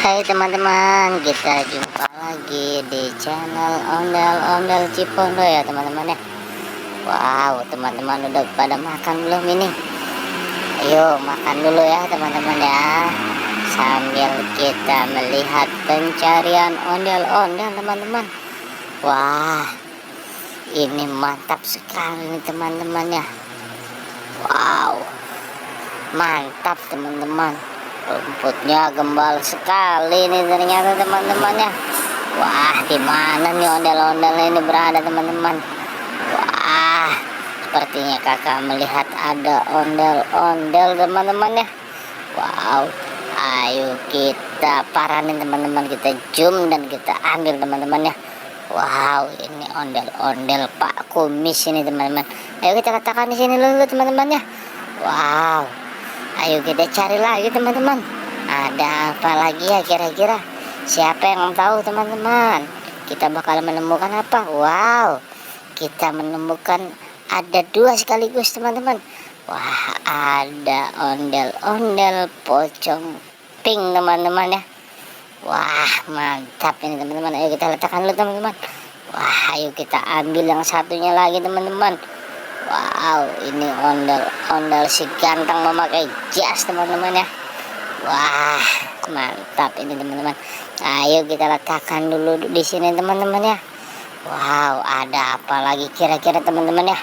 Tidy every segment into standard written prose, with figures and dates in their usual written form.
Hai teman-teman, kita jumpa lagi di channel Ondel-Ondel Cipondo ya teman-teman ya. Wow, teman-teman udah pada makan belum ini? Ayo makan dulu ya teman-teman ya, sambil kita melihat pencarian ondel-ondel teman-teman. Wah, ini mantap sekali nih teman-teman ya. Wow, mantap teman-teman, rumputnya gembal sekali nih ternyata teman-teman ya. Wah, di mana nih ondel-ondel ini berada teman-teman? Wah, sepertinya kakak melihat ada ondel-ondel teman-teman ya. Wow, ayo kita paranin teman-teman, kita zoom dan kita ambil teman-teman ya. Wow, ini ondel-ondel Pak Kumis ini teman-teman. Ayo kita letakkan di sini dulu teman-teman ya. Wow, ayo kita cari lagi teman-teman. Ada apa lagi ya kira-kira? Siapa yang tahu teman-teman? Kita bakal menemukan apa? Wow, kita menemukan ada dua sekaligus teman-teman. Wah, ada ondel-ondel pocong pink teman-teman ya. Wah, mantap ini teman-teman. Ayo kita letakkan dulu teman-teman. Wah, ayo kita ambil yang satunya lagi teman-teman. Wow, ini ondel-ondel si ganteng memakai jas teman-teman ya. Wah, mantap ini teman-teman. Ayo kita letakkan dulu di sini teman-teman ya. Wow, ada apa lagi kira-kira teman-teman ya?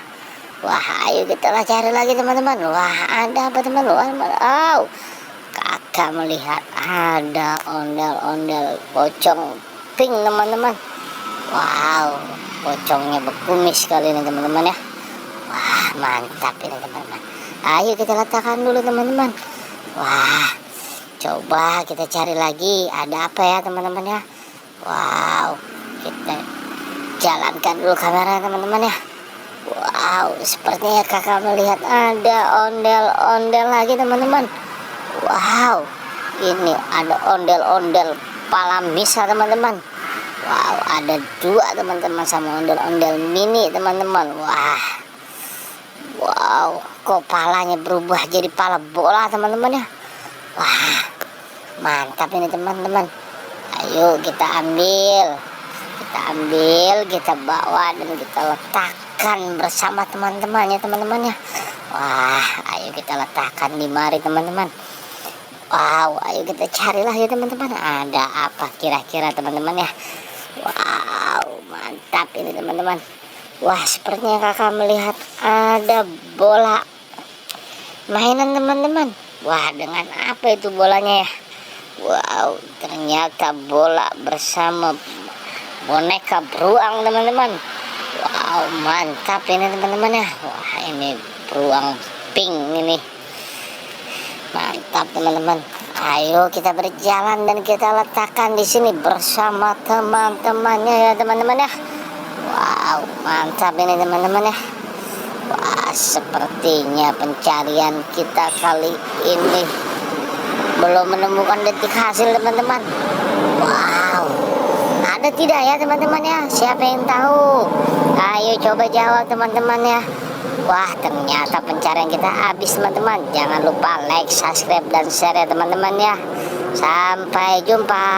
Wah, ayo kita cari lagi teman-teman. Wah, ada apa teman-teman? Wow, kakak melihat ada ondel-ondel pocong pink teman-teman. Wow, pocongnya berkumis sekali ini teman-teman ya. Wah, mantap ini teman-teman. Ayo kita letakkan dulu teman-teman. Wah, coba kita cari lagi ada apa ya teman-teman ya. Wow, kita jalankan dulu kamera teman-teman ya. Wow, sepertinya kakak melihat ada ondel-ondel lagi teman-teman. Wow, ini ada ondel-ondel palamisa teman-teman. Wow, ada dua teman-teman sama ondel-ondel mini teman-teman. Wah, wow, kok palanya berubah jadi pala bola teman-teman ya. Wah, mantap ini teman-teman. Ayo kita ambil, kita bawa dan kita letakkan bersama teman-temannya teman-teman ya. Wah, ayo kita letakkan di mari teman-teman. Wow, ayo kita carilah ya teman-teman. Ada apa kira-kira teman-teman ya? Wow, mantap ini teman-teman. Wah, sepertinya kakak melihat ada bola mainan teman-teman. Wah, dengan apa itu bolanya ya? Wow, ternyata bola bersama boneka beruang teman-teman. Wow, mantap ini teman-teman ya. Wah, ini beruang pink ini. Mantap teman-teman. Ayo kita berjalan dan kita letakkan di sini bersama teman-temannya ya teman-teman ya. Wow, mantap ini teman-teman ya. Wah, sepertinya pencarian kita kali ini belum menemukan detik hasil teman-teman. Wow, ada tidak ya teman-teman ya? Siapa yang tahu? Ayo coba jawab teman-teman ya. Wah, ternyata pencarian kita habis teman-teman. Jangan lupa like, subscribe, dan share ya teman-teman ya. Sampai jumpa.